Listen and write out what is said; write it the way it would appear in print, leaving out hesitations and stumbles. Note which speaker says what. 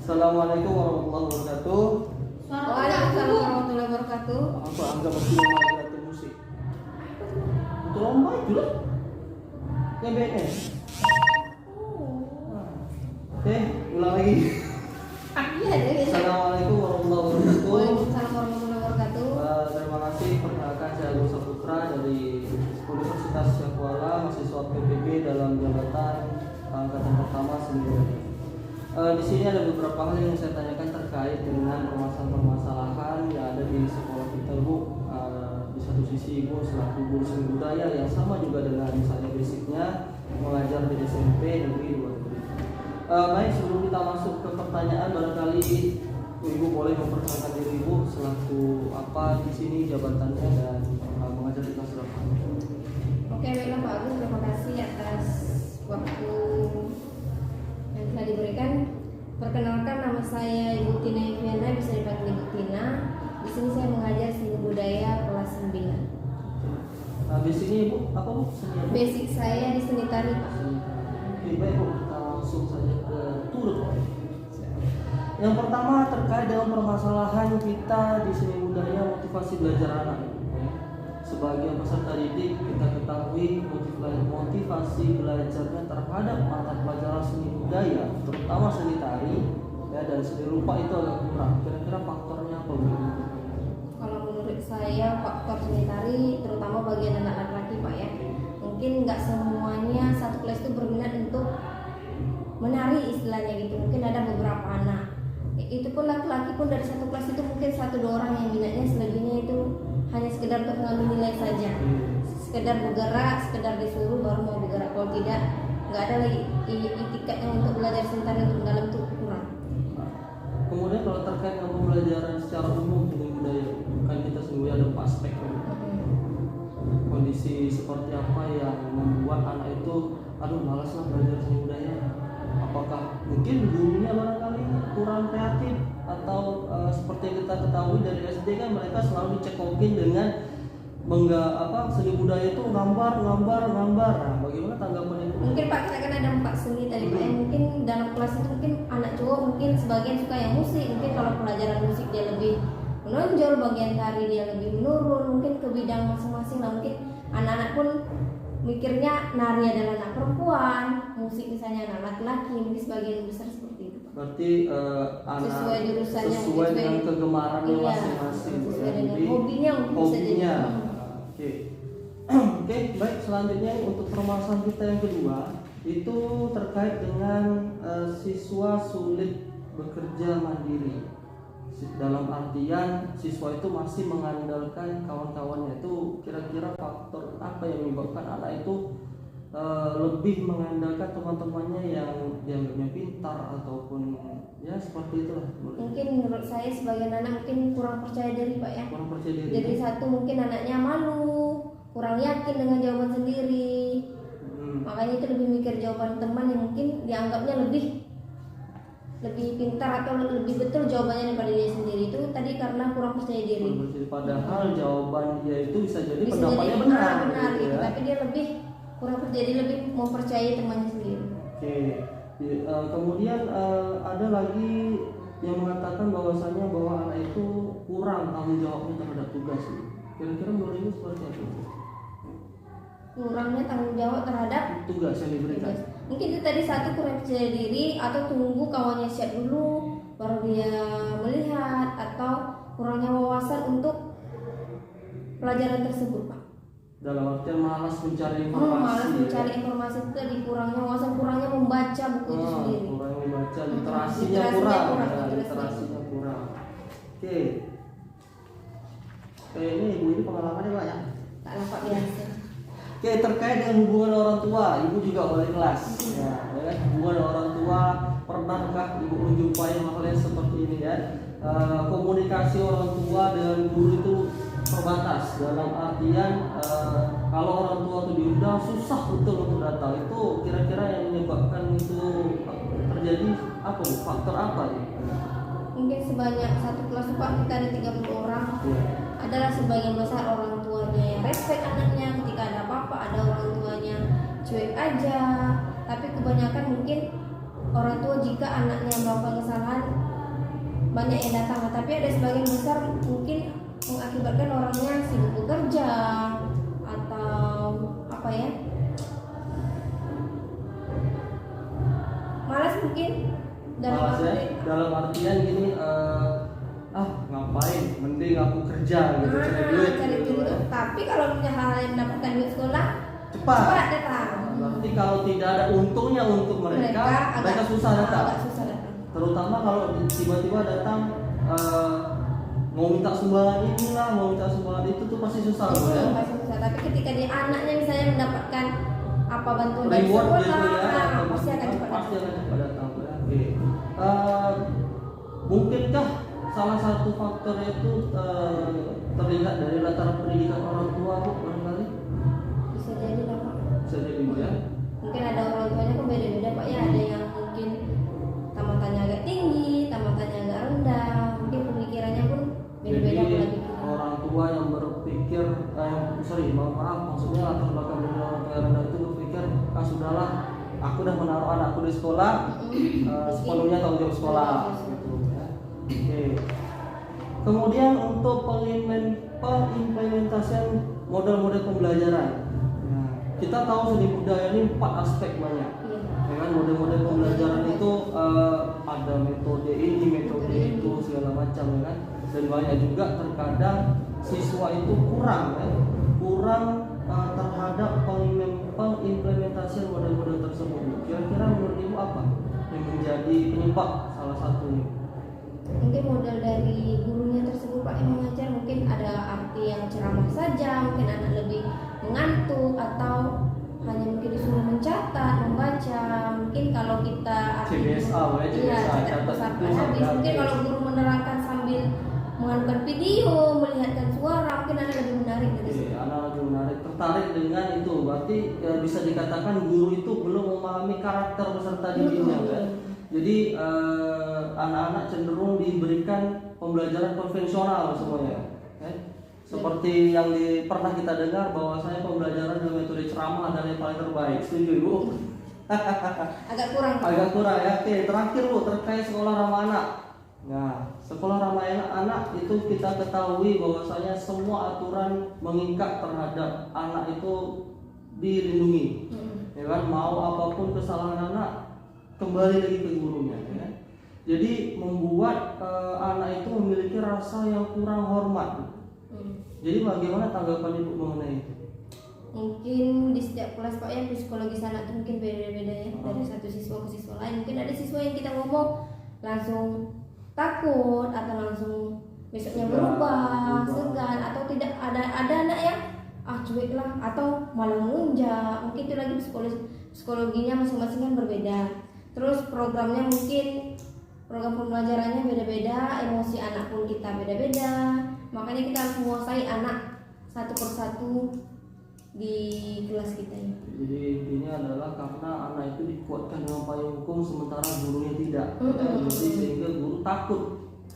Speaker 1: Assalamualaikum warahmatullahi wabarakatuh.
Speaker 2: Waalaikumsalam warahmatullahi wabarakatuh.
Speaker 1: Apa anggap aku lomba latihan musik? Untuk lomba itu lah. Yang BNN. Oke, ulang lagi.
Speaker 2: Iya deh.
Speaker 1: Assalamualaikum warahmatullahi wabarakatuh.
Speaker 2: Waalaikumsalam warahmatullahi wabarakatuh.
Speaker 1: Terima kasih. Perkenalkan saya Agus Saputra dari Universitas Syakuala, mahasiswa PPB dalam jabatan angkatan pertama sendiri. Di sini ada beberapa hal yang saya tanyakan terkait dengan permasalahan-permasalahan yang ada di sekolah kita, Bu. Di satu sisi Ibu selaku guru seni budaya yang sama juga dengan saya basicnya mengajar di SMP negeri 2. Baik, sebelum kita masuk ke pertanyaan, barangkali Ibu boleh memperkenalkan diri Ibu selaku apa di sini jabatannya dan mengajar di kelas berapa.
Speaker 2: Oke, baiklah Pak Agus, terima kasih atas waktu yang telah diberikan. Perkenalkan, nama saya Ibu Tina Eviana, bisa dipanggil Ibu Tina. Di sini saya mengajar seni budaya kelas 9.
Speaker 1: Basicnya Ibu apa Bu? Seni apa?
Speaker 2: Basic saya di seni tari, Pak.
Speaker 1: Oke, baik Bu, kita langsung saja ke turut. Yang pertama terkait dengan permasalahan kita di seni budaya, motivasi belajar anak. Sebagai peserta didik, kita ketahui motivasi belajarnya terhadap mata pelajaran seni budaya, terutama seni tari ya, dan seni rupa itu agak kurang. Kira-kira faktornya apa Bu?
Speaker 2: Kalau menurut saya faktor seni tari, terutama bagian anak laki-laki Pak ya, mungkin nggak semuanya satu kelas itu berminat untuk menari istilahnya gitu. Mungkin ada beberapa anak, itu pun laki-laki pun dari satu kelas itu mungkin 1-2 orang yang minatnya, selebihnya itu hanya sekedar untuk mengambil nilai saja, sekedar bergerak, sekedar disuruh baru mau bergerak. Kalau tidak, nggak ada lagi itikadnya untuk belajar seni tari untuk dalam itu kurang.
Speaker 1: Kemudian kalau terkait dengan pembelajaran secara umum seni budaya, kan kita sendiri ada 4 aspek. Kondisi seperti apa yang membuat anak itu malas lah belajar seni budaya? Apakah mungkin gurunya barangkali kurang kreatif atau seperti yang kita ketahui dari SD kan mereka selalu dicekokin dengan seni budaya itu gambar. Nah, bagaimana tanggapan Ibu?
Speaker 2: Mungkin Pak, kita kan ada 4 seni tadi Pak. Mungkin dalam kelas itu mungkin anak cowok mungkin sebagian suka yang musik. Mungkin kalau pelajaran musik dia lebih menonjol, bagian tari dia lebih menurun. Mungkin ke bidang masing-masing lah. Mungkin anak-anak pun mikirnya nari adalah anak perempuan, musik misalnya anak laki-laki. Mungkin sebagian besar seperti itu Pak.
Speaker 1: Berarti anak
Speaker 2: Sesuai jurusannya,
Speaker 1: sesuai dengan
Speaker 2: mungkin
Speaker 1: kegemarannya
Speaker 2: iya,
Speaker 1: masing-masing.
Speaker 2: sesuai dengan
Speaker 1: Jadi,
Speaker 2: hobinya mungkin bisa jadi.
Speaker 1: Oke. Oke, baik, selanjutnya untuk permasalahan kita yang kedua itu terkait dengan siswa sulit bekerja mandiri. Dalam artian siswa itu masih mengandalkan kawan-kawannya. Itu kira-kira faktor apa yang menyebabkan anak itu lebih mengandalkan teman-temannya yang dianggapnya pintar ataupun ya seperti itulah.
Speaker 2: Mungkin menurut saya sebagian anak mungkin kurang percaya diri Pak ya.
Speaker 1: Kurang percaya diri.
Speaker 2: Jadi satu mungkin anaknya malu, kurang yakin dengan jawaban sendiri. Makanya itu lebih mikir jawaban teman yang mungkin dianggapnya lebih pintar atau lebih betul jawabannya daripada dia sendiri. Itu tadi karena kurang percaya diri.
Speaker 1: Padahal jawaban dia itu bisa jadi pendapatnya benar
Speaker 2: gitu,
Speaker 1: ya.
Speaker 2: tapi dia lebih kurang percaya, jadi lebih mempercayai temannya sendiri.
Speaker 1: Oke. Kemudian ada lagi yang mengatakan bahwasanya bahwa anak itu kurang tanggung jawabnya terhadap tugas. Kira-kira menurut Ibu seperti apa?
Speaker 2: Kurangnya tanggung jawab terhadap
Speaker 1: tugas yang diberikan.
Speaker 2: Mungkin itu tadi satu kurang percaya diri, atau tunggu kawannya siap dulu baru dia melihat, atau kurangnya wawasan untuk pelajaran tersebut Pak.
Speaker 1: Dalam artian malas mencari informasi.
Speaker 2: Malas mencari informasi itu tadi, kurangnya wawasan, kurangnya membaca buku itu sendiri.
Speaker 1: Kurangnya membaca, literasinya kurang. Literasinya kurang. Oke. Ini Ibu ini pengalamannya banyak.
Speaker 2: Tak nampak biasa.
Speaker 1: Oke, terkait dengan hubungan orang tua, Ibu juga boleh kelas. Ya, hubungan orang tua, pernahkah Ibu menjumpai hal yang seperti ini ya? Komunikasi orang tua dengan guru itu terbatas. Dalam artian kalau orang tua itu diundang susah betul untuk datang. Itu kira-kira yang menyebabkan itu terjadi apa? Faktor apa ya?
Speaker 2: Mungkin sebanyak satu kelas Pak, kita ada 30 orang. Adalah sebagian besar orang tuanya yang respect anaknya, ketika ada apa-apa ada orang tuanya cuek aja. Tapi kebanyakan mungkin orang tua jika anaknya melakukan kesalahan banyak yang datang, tapi ada sebagian besar mungkin mengakibatkan orangnya sibuk bekerja atau apa ya, malas mungkin
Speaker 1: dalam artian gini, ngapain, mending aku kerja gitu, cari duit gitu ya.
Speaker 2: Tapi kalau punya hal yang mendapatkan duit sekolah
Speaker 1: cepat
Speaker 2: datang.
Speaker 1: Berarti kalau tidak ada untungnya untuk mereka susah datang. Terutama kalau tiba-tiba datang mau minta sumbangan inilah, mau minta sumbangan itu tuh pasti susah loh ya.
Speaker 2: Pasti susah. Tapi ketika dia anaknya misalnya mendapatkan apa bantuan dari
Speaker 1: reward
Speaker 2: sekolah,
Speaker 1: gitu ya,
Speaker 2: pasti akan cepat
Speaker 1: datang ya. Oke. Mungkinkah salah satu faktor itu terlihat dari latar pendidikan orang tua, Bu, barangkali?
Speaker 2: Bisa jadi lah, Pak.
Speaker 1: Bisa jadi, Bu, ya.
Speaker 2: Mungkin ada orang tuanya kan beda-beda, Pak ya. Ada yang mungkin tamatannya agak tinggi, tamatannya agak rendah, mungkin pemikirannya pun beda-beda.
Speaker 1: Jadi orang tua yang berpikir, maksudnya latar belakang dari orang tua yang rendah itu berpikir, sudahlah, aku udah menaruh anakku di sekolah, sepenuhnya tanggung jawab sekolah, gitu ya. Oke. Kemudian untuk pengimplementasian model-model pembelajaran, kita tahu seni budaya ini 4 aspek banyak. Ya kan, model-model pembelajaran itu ada metode ini, metode itu, segala macam ya kan. Dan banyak juga terkadang siswa itu kurang terhadap pengimplementasian model-model tersebut. Kira-kira menurut Ibu apa yang menjadi penyebab salah satunya?
Speaker 2: Mungkin model dari gurunya tersebut, Pak, yang mengajar mungkin ada arti yang ceramah saja, mungkin anak lebih mengantuk, atau hanya mungkin disuruh mencatat, membaca. Mungkin kalau kita
Speaker 1: CBSA,
Speaker 2: catat habis. Mungkin kalau guru menerangkan sambil menganukan video, melihatkan suara, mungkin anak lebih menarik dari situ.
Speaker 1: Anak lebih menarik, tertarik dengan itu. Berarti bisa dikatakan guru itu belum memahami karakter peserta didiknya, kan? Jadi anak-anak cenderung diberikan pembelajaran konvensional semuanya, seperti yang pernah kita dengar bahwasanya pembelajaran dengan metode ceramah adalah yang paling terbaik. Setuju, Bu?
Speaker 2: Agak kurang
Speaker 1: ya. Oke, terakhir, Bu, terkait sekolah ramah anak. Nah, sekolah ramah anak itu kita ketahui bahwasanya semua aturan mengikat terhadap anak itu dilindungi. Ya kan, mau apapun kesalahan anak kembali lagi ke gurunya, ya. Jadi membuat anak itu memiliki rasa yang kurang hormat. Jadi bagaimana tanggapan Ibu mengenai itu?
Speaker 2: Mungkin di setiap kelas, Pak, ya, psikologis anak itu mungkin beda-beda ya, dari satu siswa ke siswa lain. Mungkin ada siswa yang kita ngomong langsung takut, atau langsung besoknya berubah, segan, atau tidak ada anak yang cuek lah, atau malah mengunjak. Mungkin itu lagi psikologinya masing-masing kan berbeda. Terus programnya mungkin program pembelajarannya beda-beda, emosi anak pun kita beda-beda. Makanya kita harus menguasai anak satu persatu di kelas kita ini. Jadi
Speaker 1: intinya adalah karena anak itu dikuatkan dengan payung hukum sementara gurunya tidak. Jadi sehingga guru takut